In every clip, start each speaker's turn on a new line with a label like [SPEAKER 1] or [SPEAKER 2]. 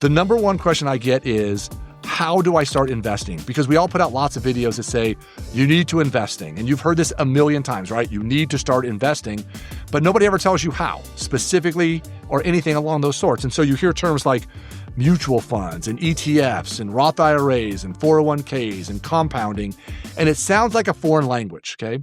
[SPEAKER 1] The number one question I get is, how do I start investing? Because we all put out lots of videos that say, you need to investing. And you've heard this a million times, right? You need to start investing, but nobody ever tells you how, specifically, or anything along those sorts. And so you hear terms like mutual funds and ETFs and Roth IRAs and 401ks and compounding, and it sounds like a foreign language, okay?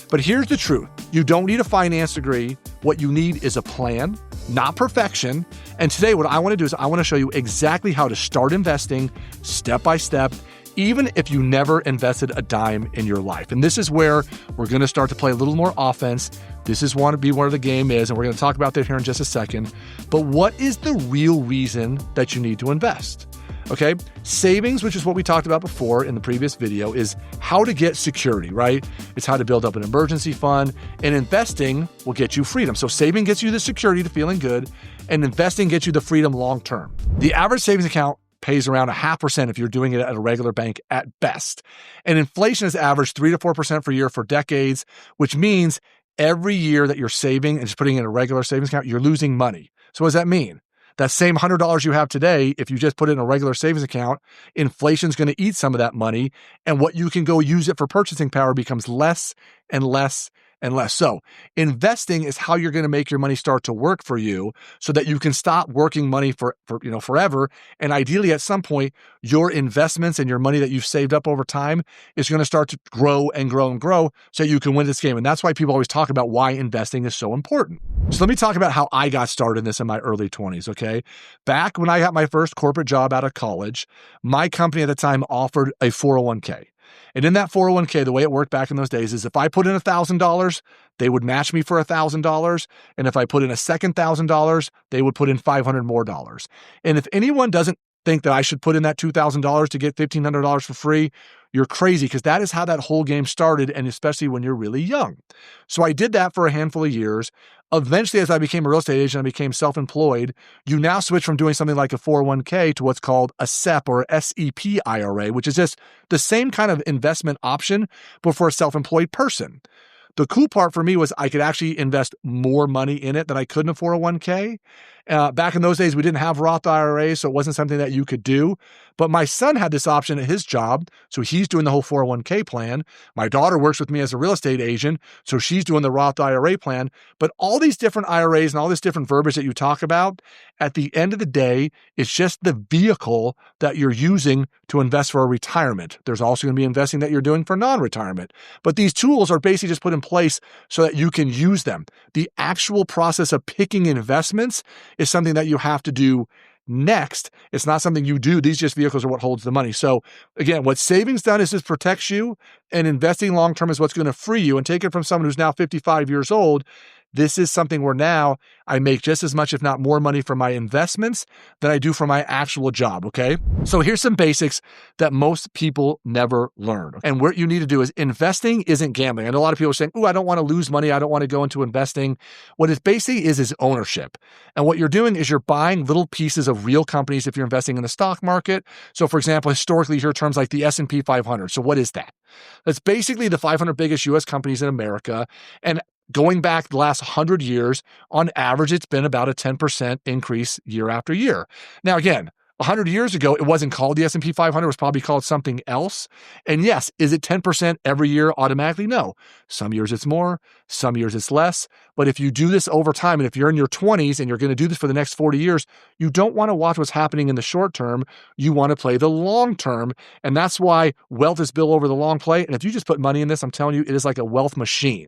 [SPEAKER 1] But here's the truth. You don't need a finance degree. What you need is a plan, not perfection. And today what I want to do is I want to show you exactly how to start investing step by step, even if you never invested a dime in your life. And this is where we're going to start to play a little more offense. This is want to be where the game is, and we're going to talk about that here in just a second. But what is the real reason that you need to invest? Okay, savings, which is what we talked about before in the previous video, is how to get security, right? It's how to build up an emergency fund, and investing will get you freedom. So saving gets you the security to feeling good, and investing gets you the freedom long term. The average savings account pays around 0.5% if you're doing it at a regular bank at best. And inflation has averaged 3 to 4% per year for decades, which means every year that you're saving and just putting in a regular savings account, you're losing money. So what does that mean? That same $100 you have today, if you just put it in a regular savings account, inflation's going to eat some of that money, and what you can go use it for purchasing power becomes less and less and less. So investing is how you're going to make your money start to work for you so that you can stop working money for forever. And ideally, at some point, your investments and your money that you've saved up over time is going to start to grow and grow and grow so you can win this game. And that's why people always talk about why investing is so important. So let me talk about how I got started in this in my early 20s, okay? Back when I got my first corporate job out of college, my company at the time offered a 401k. And in that 401k, the way it worked back in those days is if I put in $1,000, they would match me for $1,000. And if I put in a second $1,000, they would put in $500 more. And if anyone doesn't think that I should put in that $2,000 to get $1,500 for free, you're crazy, because that is how that whole game started, and especially when you're really young. So I did that for a handful of years. Eventually, as I became a real estate agent, I became self-employed. You now switch from doing something like a 401k to what's called a SEP or SEP IRA, which is just the same kind of investment option, but for a self-employed person. The cool part for me was I could actually invest more money in it than I could in a 401k. Back in those days, we didn't have Roth IRAs, so it wasn't something that you could do. But my son had this option at his job, so he's doing the whole 401k plan. My daughter works with me as a real estate agent, so she's doing the Roth IRA plan. But all these different IRAs and all this different verbiage that you talk about, at the end of the day, it's just the vehicle that you're using to invest for a retirement. There's also going to be investing that you're doing for non-retirement. But these tools are basically just put in place so that you can use them. The actual process of picking investments is something that you have to do next. It's not something you do. These just vehicles are what holds the money. So again, what savings done is it protects you, and investing long-term is what's going to free you. And take it from someone who's now 55 years old. This is something where now I make just as much, if not more money from my investments than I do from my actual job, okay? So here's some basics that most people never learn. And what you need to do is investing isn't gambling. I know a lot of people are saying, I don't want to lose money. I don't want to go into investing. What it basically is ownership. And what you're doing is you're buying little pieces of real companies if you're investing in the stock market. So for example, historically, you hear terms like the S&P 500. So what is that? That's basically the 500 biggest U.S. companies in America. And going back the last 100 years, on average, it's been about a 10% increase year after year. Now, again, 100 years ago, it wasn't called the S&P 500. It was probably called something else. And yes, is it 10% every year automatically? No. Some years it's more, some years it's less. But if you do this over time, and if you're in your 20s and you're going to do this for the next 40 years, you don't want to watch what's happening in the short term. You want to play the long term. And that's why wealth is built over the long play. And if you just put money in this, I'm telling you, it is like a wealth machine.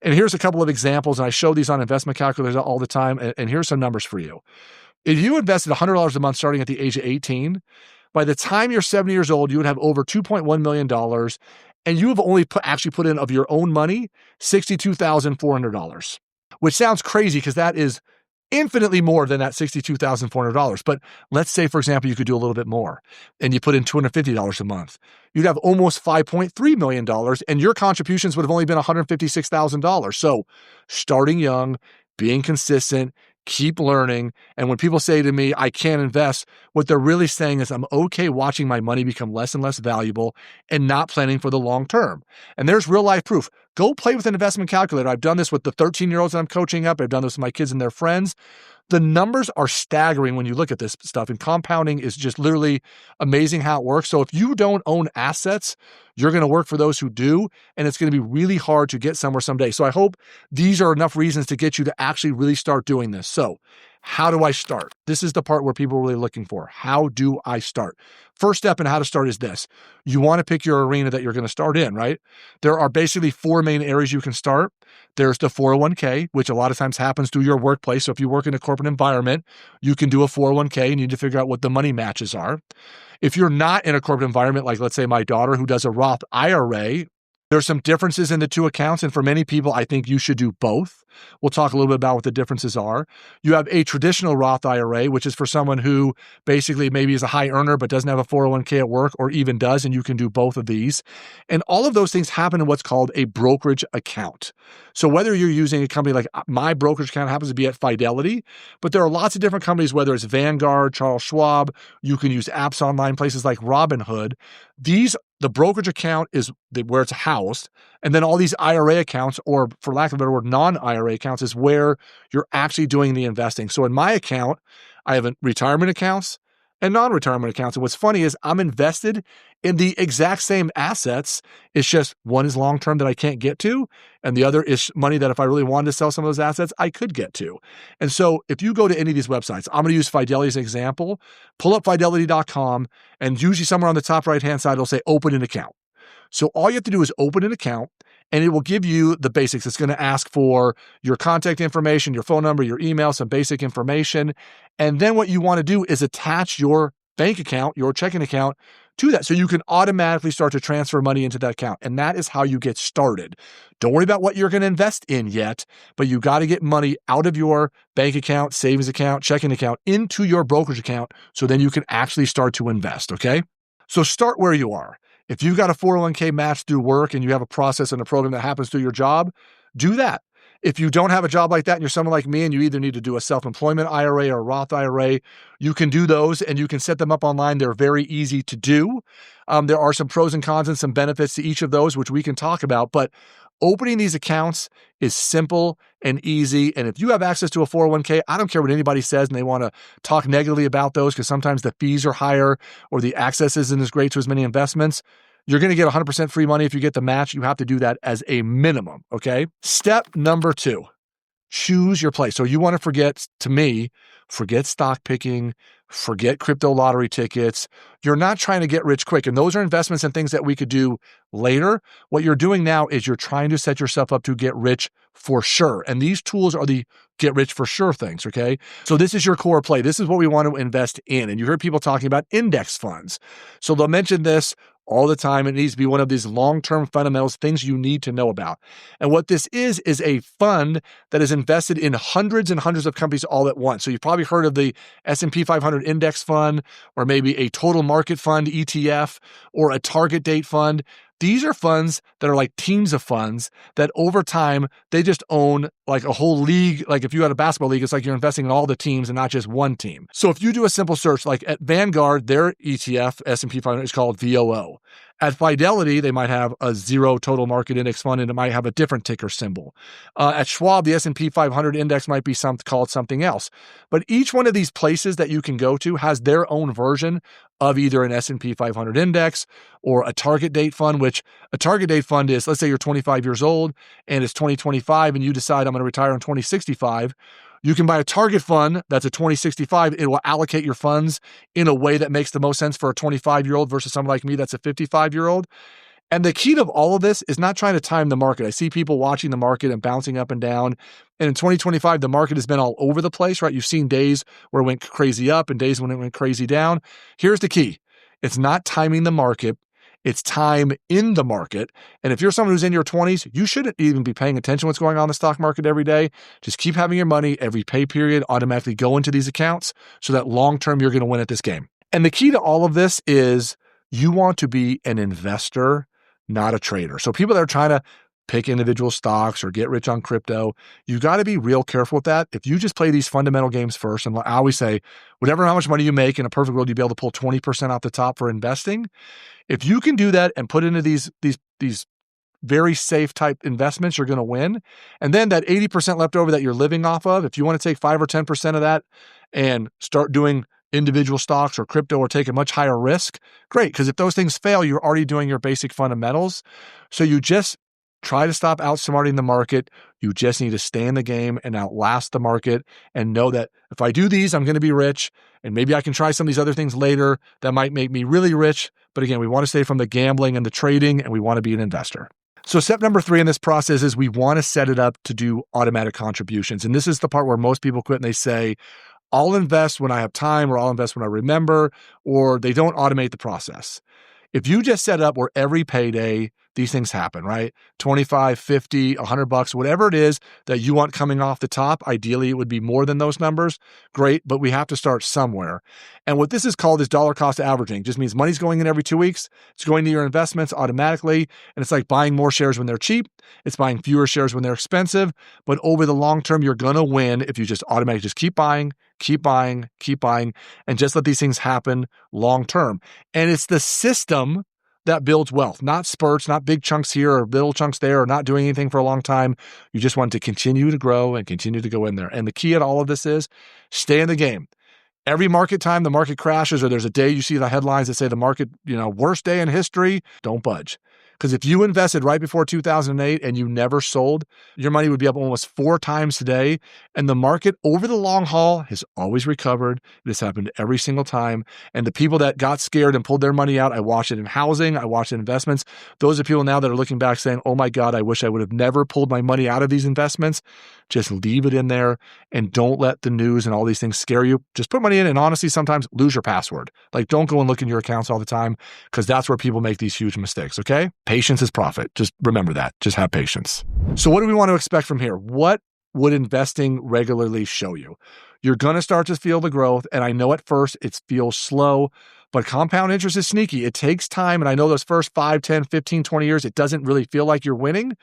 [SPEAKER 1] And here's a couple of examples, and I show these on investment calculators all the time, and here's some numbers for you. If you invested $100 a month starting at the age of 18, by the time you're 70 years old, you would have over $2.1 million, and you have only actually put in of your own money $62,400, which sounds crazy because that is infinitely more than that $62,400. But let's say, for example, you could do a little bit more and you put in $250 a month. You'd have almost $5.3 million, and your contributions would have only been $156,000. So starting young, being consistent, keep learning. And when people say to me, I can't invest, what they're really saying is I'm okay watching my money become less and less valuable and not planning for the long term. And there's real life proof. Go play with an investment calculator. I've done this with the 13-year-olds that I'm coaching up. I've done this with my kids and their friends. The numbers are staggering when you look at this stuff, and compounding is just literally amazing how it works. So if you don't own assets, you're going to work for those who do, and it's going to be really hard to get somewhere someday. So I hope these are enough reasons to get you to actually really start doing this. So how do I start? This is the part where people are really looking for. How do I start? First step in how to start is this. You want to pick your arena that you're going to start in, right? There are basically 4 main areas you can start. There's the 401k, which a lot of times happens through your workplace. So if you work in a corporate environment, you can do a 401k and you need to figure out what the money matches are. If you're not in a corporate environment, like let's say my daughter who does a Roth IRA, there's some differences in the 2 accounts, and for many people, I think you should do both. We'll talk a little bit about what the differences are. You have a traditional Roth IRA, which is for someone who basically maybe is a high earner but doesn't have a 401k at work, or even does, and you can do both of these. And all of those things happen in what's called a brokerage account. So whether you're using a company like my brokerage account happens to be at Fidelity, but there are lots of different companies, whether it's Vanguard, Charles Schwab, you can use apps online, places like Robinhood. The brokerage account is where it's housed, and then all these IRA accounts, or for lack of a better word, non-IRA accounts, is where you're actually doing the investing. So in my account, I have retirement accounts and non-retirement accounts. And what's funny is I'm invested in the exact same assets. It's just one is long-term that I can't get to, and the other is money that if I really wanted to sell some of those assets, I could get to. And so if you go to any of these websites, I'm going to use Fidelity as an example, pull up fidelity.com, and usually somewhere on the top right-hand side, it'll say open an account. So all you have to do is open an account, and it will give you the basics. It's going to ask for your contact information, your phone number, your email, some basic information. And then what you want to do is attach your bank account, your checking account to that. So you can automatically start to transfer money into that account. And that is how you get started. Don't worry about what you're going to invest in yet, but you got to get money out of your bank account, savings account, checking account into your brokerage account. So then you can actually start to invest. Okay. So start where you are. If you've got a 401k match through work and you have a process and a program that happens through your job, do that. If you don't have a job like that and you're someone like me and you either need to do a self-employment IRA or a Roth IRA, you can do those and you can set them up online. They're very easy to do. There are some pros and cons and some benefits to each of those, which we can talk about. But opening these accounts is simple and easy. And if you have access to a 401k, I don't care what anybody says and they want to talk negatively about those because sometimes the fees are higher or the access isn't as great to as many investments. You're going to get 100% free money if you get the match. You have to do that as a minimum, okay? Step number 2, choose your place. So you want to forget stock picking, forget crypto lottery tickets. You're not trying to get rich quick. And those are investments and things that we could do later. What you're doing now is you're trying to set yourself up to get rich for sure. And these tools are the get rich for sure things, okay? So this is your core play. This is what we want to invest in. And you heard people talking about index funds. So they'll mention this all the time. It needs to be one of these long-term fundamentals, things you need to know about. And what this is a fund that is invested in hundreds and hundreds of companies all at once. So you've probably heard of the S&P 500 index fund, or maybe a total market fund, ETF, or a target date fund. These are funds that are like teams of funds that over time, they just own like a whole league. Like if you had a basketball league, it's like you're investing in all the teams and not just one team. So if you do a simple search, like at Vanguard, their ETF, S&P 500 is called VOO. At Fidelity, they might have a zero total market index fund and it might have a different ticker symbol. At Schwab, the S&P 500 index might be called something else. But each one of these places that you can go to has their own version of either an S&P 500 index or a target date fund, which a target date fund is, let's say you're 25 years old and it's 2025 and you decide I'm going to retire in 2065. You can buy a target fund that's a 2065. It will allocate your funds in a way that makes the most sense for a 25-year-old versus someone like me that's a 55-year-old. And the key to all of this is not trying to time the market. I see people watching the market and bouncing up and down. And in 2025, the market has been all over the place, right? You've seen days where it went crazy up and days when it went crazy down. Here's the key. It's not timing the market. It's time in the market. And if you're someone who's in your 20s, you shouldn't even be paying attention to what's going on in the stock market every day. Just keep having your money every pay period automatically go into these accounts so that long-term you're going to win at this game. And the key to all of this is you want to be an investor, not a trader. So people that are trying to pick individual stocks or get rich on crypto, you got to be real careful with that. If you just play these fundamental games first, and I always say, how much money you make in a perfect world, you'd be able to pull 20% off the top for investing. If you can do that and put into these very safe type investments, you're going to win. And then that 80% left over that you're living off of, if you want to take 5 or 10% of that and start doing individual stocks or crypto or take a much higher risk, great. Because if those things fail, you're already doing your basic fundamentals. So you just try to stop outsmarting the market. You just need to stay in the game and outlast the market and know that if I do these, I'm going to be rich. And maybe I can try some of these other things later that might make me really rich. But again, we want to stay from the gambling and the trading, and we want to be an investor. So step number 3 in this process is we want to set it up to do automatic contributions. And this is the part where most people quit and they say, I'll invest when I have time, or I'll invest when I remember, or they don't automate the process. If you just set up where every payday, these things happen, right? 25, 50, $100, whatever it is that you want coming off the top. Ideally, it would be more than those numbers. Great, but we have to start somewhere. And what this is called is dollar cost averaging. Just means money's going in every 2 weeks. It's going to your investments automatically. And it's like buying more shares when they're cheap. It's buying fewer shares when they're expensive. But over the long term, you're going to win if you just automatically just keep buying, and just let these things happen long term. And it's the system that builds wealth, not spurts, not big chunks here or little chunks there, or not doing anything for a long time. You just want to continue to grow and continue to go in there. And the key at all of this is stay in the game. Every market time the market crashes, or there's a day you see the headlines that say the market, worst day in history, don't budge. Because if you invested right before 2008 and you never sold, your money would be up almost 4 times today. And the market over the long haul has always recovered. It has happened every single time. And the people that got scared and pulled their money out, I watched it in housing, I watched it in investments. Those are people now that are looking back saying, oh my God, I wish I would have never pulled my money out of these investments. Just leave it in there and don't let the news and all these things scare you. Just put money in, and honestly, sometimes lose your password. Like, don't go and look in your accounts all the time, because that's where people make these huge mistakes, okay? Patience is profit. Just remember that. Just have patience. So what do we want to expect from here? What would investing regularly show you? You're going to start to feel the growth. And I know at first it feels slow, but compound interest is sneaky. It takes time. And I know those first 5, 10, 15, 20 years, it doesn't really feel like you're winning.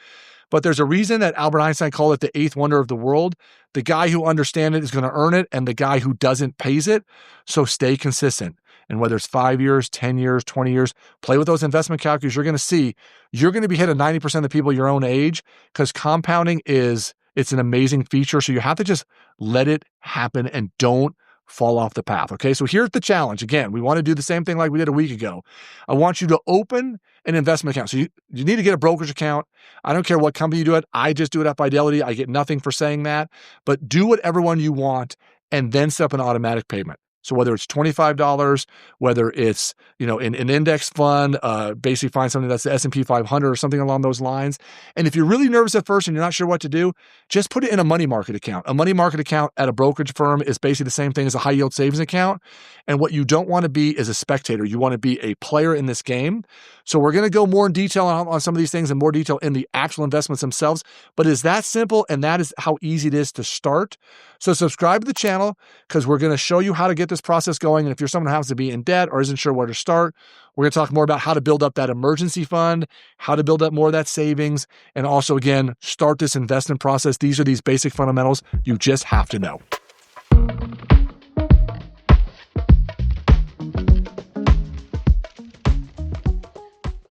[SPEAKER 1] But there's a reason that Albert Einstein called it the 8th wonder of the world. The guy who understands it is going to earn it, and the guy who doesn't pays it. So stay consistent. And whether it's 5 years, 10 years, 20 years, play with those investment calculators. You're going to see you're going to be hitting 90% of the people your own age, because compounding it's an amazing feature. So you have to just let it happen and don't fall off the path. Okay. So here's the challenge. Again, we want to do the same thing like we did a week ago. I want you to open an investment account. So you need to get a brokerage account. I don't care what company you do it. I just do it at Fidelity. I get nothing for saying that, but do whatever one you want and then set up an automatic payment. So whether it's $25, whether it's, an index fund, basically find something that's the S&P 500 or something along those lines. And if you're really nervous at first and you're not sure what to do, just put it in a money market account. A money market account at a brokerage firm is basically the same thing as a high yield savings account. And what you don't want to be is a spectator. You want to be a player in this game. So we're going to go more in detail on some of these things and more detail in the actual investments themselves. But it's that simple, and that is how easy it is to start. So subscribe to the channel, because we're going to show you how to get this process going. And if you're someone who happens to be in debt or isn't sure where to start, we're going to talk more about how to build up that emergency fund, how to build up more of that savings, and also, again, start this investment process. These are these basic fundamentals you just have to know.